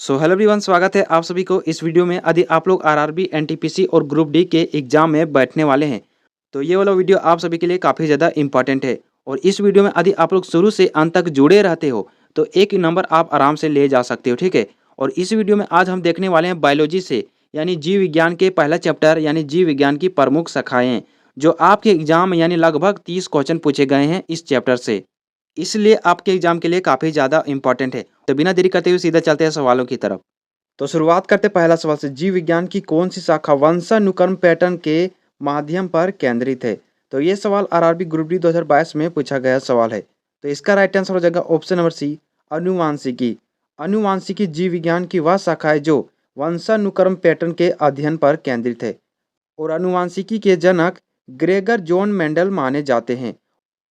Hello everyone, स्वागत है आप सभी को इस वीडियो में। यदि आप लोग आरआरबी, एनटीपीसी और ग्रुप डी के एग्जाम में बैठने वाले हैं तो ये वाला वीडियो आप सभी के लिए काफ़ी ज़्यादा इंपॉर्टेंट है। और इस वीडियो में यदि आप लोग शुरू से अंत तक जुड़े रहते हो तो एक नंबर आप आराम से ले जा सकते हो, ठीक है। और इस वीडियो में आज हम देखने वाले हैं बायोलॉजी से, यानी जीव विज्ञान के पहला चैप्टर यानी जीव विज्ञान की प्रमुख शाखाएँ, जो आपके एग्जाम में यानी लगभग 30 क्वेश्चन पूछे गए हैं इस चैप्टर से। इसलिए आपके एग्जाम के लिए काफ़ी ज़्यादा इंपॉर्टेंट है। तो बिना देरी करते हुए सीधा चलते हैं सवालों की तरफ। तो शुरुआत करते पहला सवाल से। जीव विज्ञान की कौन सी शाखा वंशानुक्रम पैटर्न के माध्यम पर केंद्रित है? तो ये सवाल आरआरबी ग्रुप डी 2022 में पूछा गया सवाल है। तो इसका राइट आंसर हो जाएगा ऑप्शन नंबर सी, अनुवांशिकी। अनुवांशिकी जीव विज्ञान की वह शाखा है जो वंशानुक्रम पैटर्न के अध्ययन पर केंद्रित है। और अनुवांशिकी के जनक ग्रेगर जॉन मेंडल माने जाते हैं।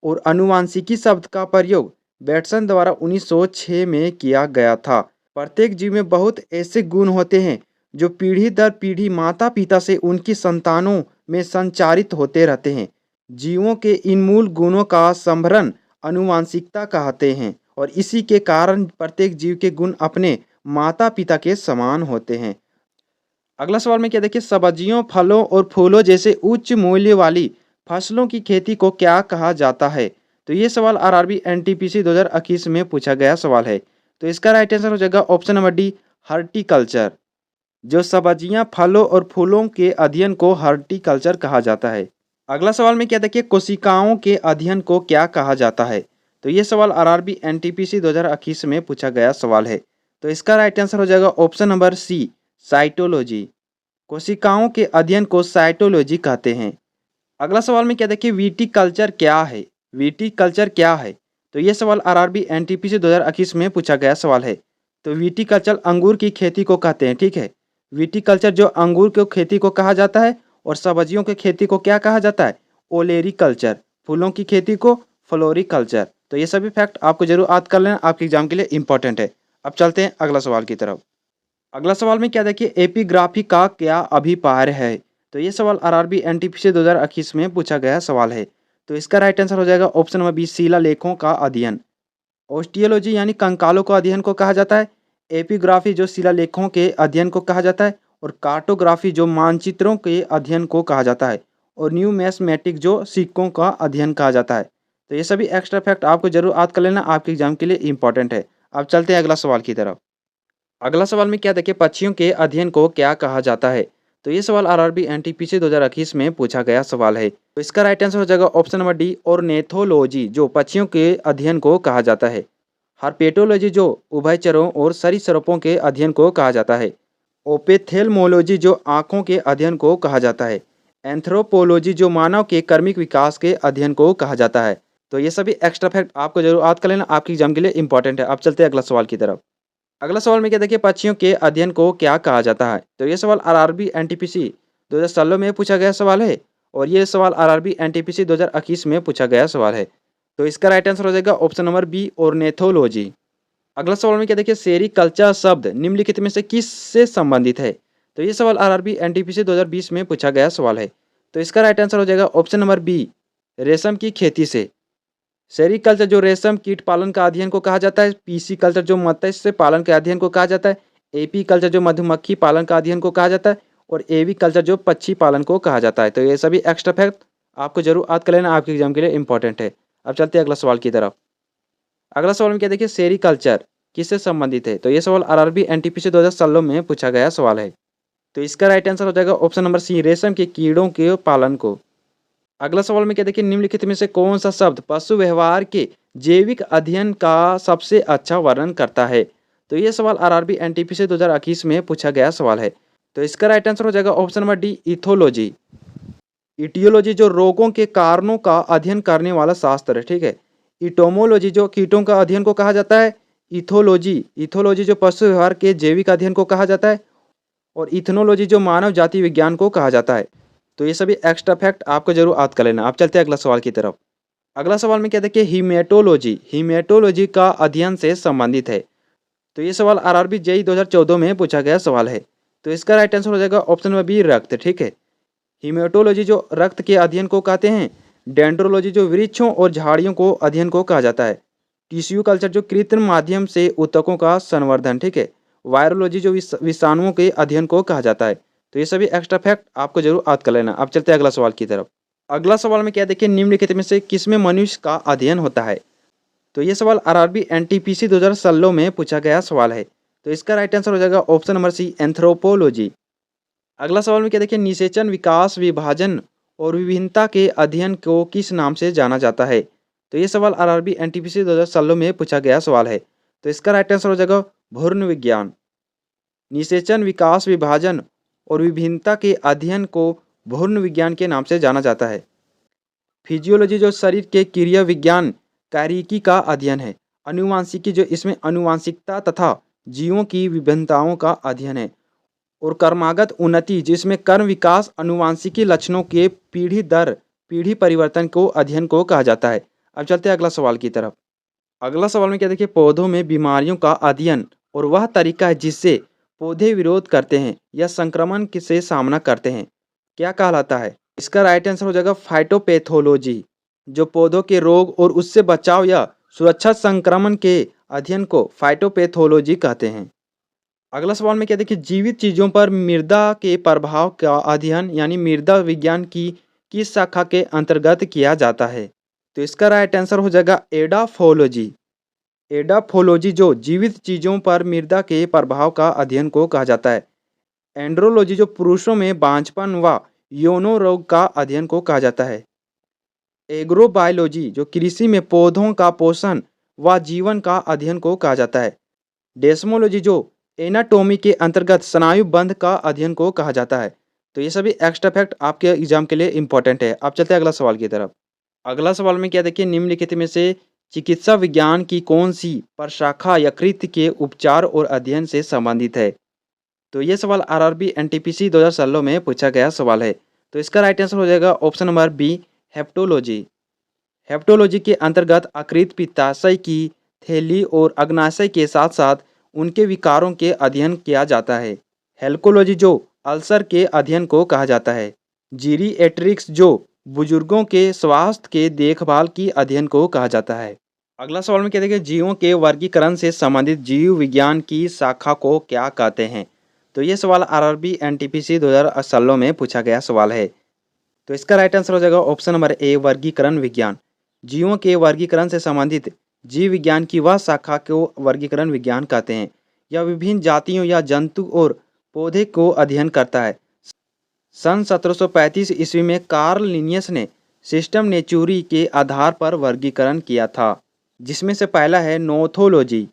और अनुवांशिकी शब्द का प्रयोग बैटसन द्वारा 1906 में किया गया था। प्रत्येक जीव में बहुत ऐसे गुण होते हैं जो पीढ़ी दर पीढ़ी माता पिता से उनकी संतानों में संचारित होते रहते हैं। जीवों के इन मूल गुणों का संभरण अनुवांशिकता कहते हैं और इसी के कारण प्रत्येक जीव के गुण अपने माता पिता के समान होते हैं। अगला सवाल में क्या देखिए, सब्जियों, फलों और फूलों जैसे उच्च मूल्य वाली फसलों की खेती को क्या कहा जाता है? तो ये सवाल आरआरबी एनटीपीसी 2021 में पूछा गया सवाल है। तो इसका राइट आंसर हो जाएगा ऑप्शन नंबर डी, हॉर्टिकल्चर। जो सब्जियां, फलों और फूलों के अध्ययन को हॉर्टिकल्चर कहा जाता है। अगला सवाल में क्या देखिए, कोशिकाओं के अध्ययन को क्या कहा जाता है? तो ये सवाल आरआरबी एनटीपीसी 2021 में पूछा गया सवाल है। तो इसका राइट आंसर हो जाएगा ऑप्शन नंबर सी, साइटोलॉजी। कोशिकाओं के अध्ययन को साइटोलॉजी कहते हैं। अगला सवाल में क्या देखिए, विटिकल्चर क्या है? विटिकल्चर क्या है? तो ये सवाल आरआरबी एनटीपीसी 2021 में पूछा गया सवाल है। तो विटिकल्चर अंगूर की खेती को कहते हैं, ठीक है। विटिकल्चर जो अंगूर की खेती को कहा जाता है और सब्जियों की खेती को क्या कहा जाता है? ओलेरिकल्चर। फूलों की खेती को फ्लोरिकल्चर। तो ये सभी फैक्ट आपको जरूर याद कर लेना, आपके एग्जाम के लिए इंपॉर्टेंट है। अब चलते हैं अगला सवाल की तरफ। अगला सवाल में क्या देखिए, एपिग्राफी का क्या अभिप्राय है? तो ये सवाल आरआरबी एनटीपीसी 2021 में पूछा गया सवाल है। तो इसका राइट आंसर हो जाएगा ऑप्शन नंबर बी, शिलालेखों का अध्ययन। ओस्टियोलॉजी यानी कंकालों का अध्ययन को कहा जाता है। एपिग्राफी जो शिलालेखों के अध्ययन को कहा जाता है। और कार्टोग्राफी जो मानचित्रों के अध्ययन को कहा जाता है। और न्यूमेस्मेटिक जो सिक्कों का अध्ययन कहा जाता है। तो ये सभी एक्स्ट्रा फैक्ट आपको जरूर याद कर लेना, आपके एग्जाम के लिए इंपॉर्टेंट है। अब चलते हैं अगला सवाल की तरफ। अगला सवाल में क्या देखिए, पक्षियों के अध्ययन को क्या कहा जाता है? तो ये सवाल आरआरबी एनटीपीसी 2021 में पूछा गया सवाल है। तो इसका राइट आंसर हो जाएगा ऑप्शन नंबर डी, ऑर्निथोलॉजी, जो पक्षियों के अध्ययन को कहा जाता है। हर्पेटोलॉजी जो उभयचरों और सरीसृपों के अध्ययन को कहा जाता है। ओपेथेल्मोलॉजी जो आंखों के अध्ययन को कहा जाता है। एंथ्रोपोलॉजी जो मानव के कर्मिक विकास के अध्ययन को कहा जाता है। तो ये सभी एक्स्ट्रा फैक्ट आपको जरूर याद कर लेना, आपकी एग्जाम के लिए इंपॉर्टेंट है। अब चलते हैं अगला सवाल की तरफ। अगला सवाल में क्या देखिए, पक्षियों के अध्ययन को क्या कहा जाता है? तो ये सवाल आरआरबी एनटीपीसी 2016 में पूछा गया सवाल है। और ये सवाल आरआरबी एनटीपीसी 2021 में पूछा गया सवाल है। तो इसका राइट आंसर हो जाएगा ऑप्शन नंबर बी, ऑर्निथोलॉजी। अगला सवाल में क्या देखिए, सेरिकल्चर शब्द निम्नलिखित में से किस से संबंधित है? तो ये सवाल आरआरबी एनटीपीसी 2020 में पूछा गया सवाल है। तो इसका राइट आंसर हो जाएगा ऑप्शन नंबर बी, रेशम की खेती से। सेरिकल्चर जो रेशम कीट पालन का अध्ययन को कहा जाता है। पीसी कल्चर जो मत्स्य पालन के अध्ययन को कहा जाता है। एपी कल्चर जो मधुमक्खी पालन का अध्ययन को कहा जाता है। और एवी कल्चर जो पक्षी पालन को कहा जाता है। तो ये सभी एक्स्ट्रा फैक्ट आपको जरूर याद कर लेना, आपके एग्जाम के लिए इंपॉर्टेंट है। अब चलते हैं अगला सवाल की तरफ। अगला सवाल में क्या देखिए, सेरिकल्चर किससे संबंधित है? तो ये सवाल आरआरबी एनटीपीसी 2016 में पूछा गया सवाल है। तो इसका राइट आंसर हो जाएगा ऑप्शन नंबर सी, रेशम के कीड़ों के पालन को। अगला सवाल में क्या देखिए, निम्नलिखित में से कौन सा शब्द पशु व्यवहार के जैविक अध्ययन का सबसे अच्छा वर्णन करता है? तो ये सवाल आरआरबी एनटीपीसी 2021 में पूछा गया सवाल है। तो इसका राइट आंसर हो जाएगा option number D, ethology. Aetiology जो रोगों के कारणों का अध्ययन करने वाला शास्त्र है, ठीक है। इटोमोलॉजी जो कीटों का अध्ययन को कहा जाता है। इथोलॉजी जो पशु व्यवहार के जैविक अध्ययन को कहा जाता है। और इथनोलॉजी जो मानव जाति विज्ञान को कहा जाता है। तो ये सभी एक्स्ट्रा फैक्ट आपको जरूर याद कर लेना। आप चलते हैं अगला सवाल की तरफ। अगला सवाल में क्या देखिए, हीमेटोलॉजी का अध्ययन से संबंधित है। तो ये सवाल आरआरबी जेई 2014 में पूछा गया सवाल है। तो इसका राइट आंसर हो जाएगा ऑप्शन नंबर बी, रक्त, ठीक है। हीमेटोलॉजी जो रक्त के अध्ययन को कहते हैं। डेंड्रोलॉजी जो वृक्षों और झाड़ियों को अध्ययन को कहा जाता है। टिश्यू कल्चर जो कृत्रिम माध्यम से ऊतकों का संवर्धन, ठीक है। वायरोलॉजी जो विषाणुओं के अध्ययन को कहा जाता है। तो ये सभी एक्स्ट्रा फैक्ट आपको जरूर याद कर लेना। अब चलते हैं अगला सवाल की तरफ। अगला सवाल में क्या देखिए, निम्नलिखित में से किसमें मनुष्य का अध्ययन होता है। तो ये सवाल आरआरबी एनटीपीसी 2016 में पूछा गया सवाल है। तो इसका राइट आंसर हो जाएगा ऑप्शन नंबर सी, एंथ्रोपोलॉजी। अगला सवाल में क्या देखिए, निषेचन, विकास, विभाजन और विभिन्नता के अध्ययन को किस नाम से जाना जाता है। तो ये सवाल आरआरबी एनटीपीसी 2016 में पूछा गया सवाल है। तो इसका राइट आंसर हो जाएगा भ्रूण विज्ञान। निषेचन, विकास, विभाजन और विभिन्नता के अध्ययन को भ्रूण विज्ञान के नाम से जाना जाता है। फिजियोलॉजी जो शरीर के क्रिया विज्ञान कार्यकी का अध्ययन है। अनुवांशिकी जो इसमें अनुवांशिकता तथा जीवों की विभिन्नताओं का अध्ययन है। और कर्मागत उन्नति जिसमें कर्म विकास अनुवांशिकी लक्षणों के पीढ़ी दर पीढ़ी परिवर्तन को अध्ययन को कहा जाता है। अब चलते हैं अगला सवाल की तरफ। अगला सवाल में क्या देखिए, पौधों में बीमारियों का अध्ययन और वह तरीका है जिससे पौधे विरोध करते हैं या संक्रमण से सामना करते हैं, क्या कहलाता है। इसका राइट आंसर हो जाएगा फाइटोपैथोलॉजी। जो पौधों के रोग और उससे बचाव या सुरक्षा संक्रमण के अध्ययन को फाइटोपैथोलॉजी कहते हैं। अगला सवाल में क्या देखिए, जीवित चीजों पर मृदा के प्रभाव का अध्ययन यानी मृदा विज्ञान की किस शाखा के अंतर्गत किया जाता है। तो इसका राइट आंसर हो जाएगा एडाफोलॉजी। एडाफोलॉजी जो जीवित चीजों पर मृदा के प्रभाव का अध्ययन को कहा जाता है। एंड्रोलॉजी जो पुरुषों में बांझपन व यौन रोग का अध्ययन को कहा जाता है। एग्रोबायोलॉजी जो कृषि में पौधों का पोषण व जीवन का अध्ययन को कहा जाता है। डेस्मोलॉजी जो एनाटोमी के अंतर्गत स्नायु बंध का अध्ययन को कहा जाता है। तो ये सभी एक्स्ट्रा फैक्ट आपके एग्जाम के लिए इंपॉर्टेंट है। अब चलते हैं अगला सवाल की तरफ। अगला सवाल में क्या देखिए, निम्नलिखित में से चिकित्सा विज्ञान की कौन सी प्रशाखा यकृत के उपचार और अध्ययन से संबंधित है। तो ये सवाल आरआरबी एनटीपीसी 2016 में पूछा गया सवाल है। तो इसका राइट आंसर हो जाएगा option number B, hepatology. Hepatology के अंतर्गत यकृत, पित्ताशय की थैली और अग्नाशय के साथ साथ उनके विकारों के अध्ययन किया जाता है। हेल्कोलॉजी जो अल्सर के अध्ययन को कहा जाता है। जीरिएट्रिक्स जो बुजुर्गों के स्वास्थ्य के देखभाल की अध्ययन को कहा जाता है। अगला सवाल में क्या देखिए, जीवों के वर्गीकरण से संबंधित जीव विज्ञान की शाखा को क्या कहते हैं। तो ये सवाल आरआरबी एनटीपीसी 2016 में पूछा गया सवाल है। तो इसका राइट आंसर हो जाएगा ऑप्शन नंबर ए, वर्गीकरण विज्ञान। जीवों के वर्गीकरण से संबंधित जीव विज्ञान की वह शाखा को वर्गीकरण विज्ञान कहते हैं। यह विभिन्न जातियों या जंतु और पौधे को अध्ययन करता है। सन 1735 ईस्वी में कार्ल लिनियस ने सिस्टम नेचुरी के आधार पर वर्गीकरण किया था, जिसमें से पहला है नोथोलॉजी।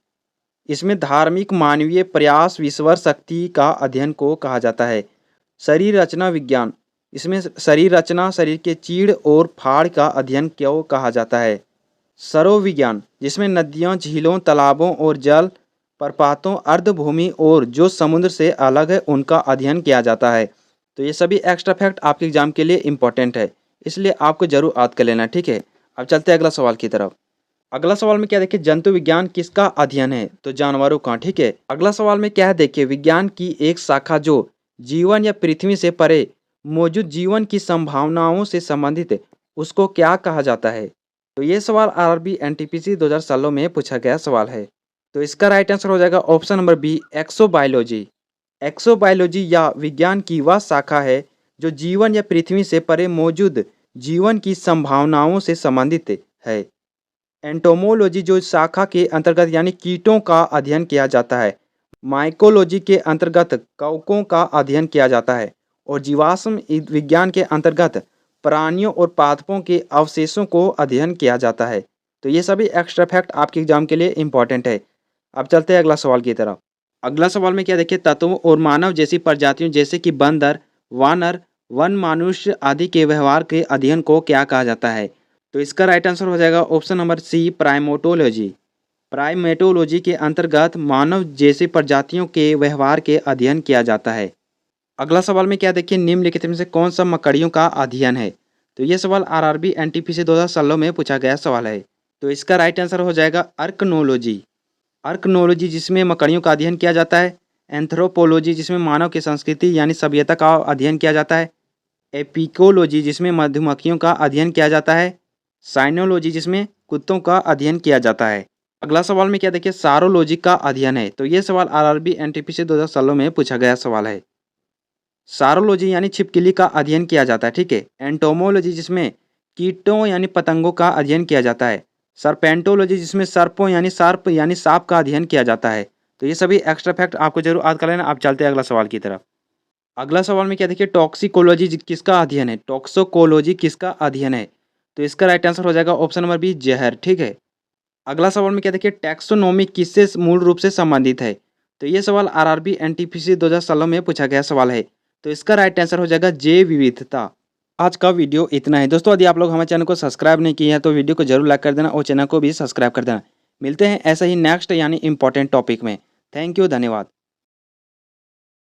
इसमें धार्मिक मानवीय प्रयास विश्वर शक्ति का अध्ययन को कहा जाता है। शरीर रचना विज्ञान, इसमें शरीर रचना शरीर के चीड़ और फाड़ का अध्ययन क्यों कहा जाता है। सरोवर विज्ञान, जिसमें नदियों, झीलों, तालाबों और जल प्रपातों, अर्धभूमि और जो समुद्र से अलग है उनका अध्ययन किया जाता है। तो ये सभी एक्स्ट्रा फैक्ट आपके एग्जाम के लिए इंपॉर्टेंट है, इसलिए आपको जरूर याद कर लेना, ठीक है। अब चलते हैं अगला सवाल की तरफ। अगला सवाल में क्या देखिए, जंतु विज्ञान किसका अध्ययन है। तो जानवरों का, ठीक है। अगला सवाल में क्या है देखिए, विज्ञान की एक शाखा जो जीवन या पृथ्वी से परे मौजूद जीवन की संभावनाओं से संबंधित है, उसको क्या कहा जाता है। तो ये सवाल आरआरबी एनटीपीसी 2016 में पूछा गया सवाल है। तो इसका राइट आंसर हो जाएगा option number B, exobiology. Exobiology या विज्ञान की वह शाखा है जो जीवन या पृथ्वी से परे मौजूद जीवन की संभावनाओं से संबंधित है। एंटोमोलॉजी जो शाखा के अंतर्गत यानी कीटों का अध्ययन किया जाता है। माइकोलॉजी के अंतर्गत कवकों का अध्ययन किया जाता है। और जीवाश्म विज्ञान के अंतर्गत प्राणियों और पादपों के अवशेषों को अध्ययन किया जाता है। तो ये सभी एक्स्ट्रा फैक्ट आपके एग्जाम के लिए इंपॉर्टेंट है। अब चलते हैं अगला सवाल की तरफ। अगला सवाल में क्या देखिए, तत्वों और मानव जैसी प्रजातियों जैसे कि बंदर, वानर, वन मनुष्य आदि के व्यवहार के अध्ययन को क्या कहा जाता है। तो इसका राइट आंसर हो जाएगा option number C, primatology. Primatology के अंतर्गत मानव जैसी प्रजातियों के व्यवहार के अध्ययन किया जाता है। अगला सवाल में क्या देखिए, निम्नलिखित में से कौन सा मकड़ियों का अध्ययन है। तो ये सवाल आरआरबी एनटीपीसी 2016 में पूछा गया सवाल है। तो इसका राइट आंसर हो जाएगा अर्कनोलॉजी। अर्कनोलॉजी जिसमें मकड़ियों का अध्ययन किया जाता है। एंथ्रोपोलॉजी जिसमें मानव की संस्कृति यानी सभ्यता का अध्ययन किया जाता है। एपिकोलॉजी जिसमें मधुमक्खियों का अध्ययन किया जाता है। साइनोलॉजी जिसमें कुत्तों का अध्ययन किया जाता है। अगला सवाल में क्या देखिए सारोलॉजी का अध्ययन है। तो ये सवाल आरआरबी एनटीपीसी 2016 में पूछा गया सवाल है। सारोलॉजी यानी छिपकली का अध्ययन किया जाता है, ठीक है। एंटोमोलॉजी जिसमें कीटों यानी पतंगों का अध्ययन किया जाता है। सर्पेंटोलॉजी जिसमें सर्पों यानी सर्प यानी सांप का अध्ययन किया जाता है। तो ये सभी एक्स्ट्रा फैक्ट आपको जरूर याद कर लेना। आप चलते हैं अगला सवाल की तरफ। अगला सवाल में क्या देखिए टॉक्सिकोलॉजी किसका अध्ययन है। टॉक्सोकोलॉजी किसका अध्ययन है। तो इसका राइट आंसर हो जाएगा ऑप्शन नंबर बी जहर, ठीक है। अगला सवाल में क्या देखिए टैक्सोनॉमी किससे मूल रूप से संबंधित है। तो ये सवाल आरआरबी एनटीपीसी 2016 में पूछा गया सवाल है। तो इसका राइट आंसर हो जाएगा जैव विविधता। आज का वीडियो इतना है दोस्तों। यदि आप लोग हमारे चैनल को सब्सक्राइब नहीं किए हैं तो वीडियो को जरूर लाइक कर देना और चैनल को भी सब्सक्राइब कर देना। मिलते हैं ऐसा ही नेक्स्ट यानी इंपॉर्टेंट टॉपिक में। थैंक यू, धन्यवाद।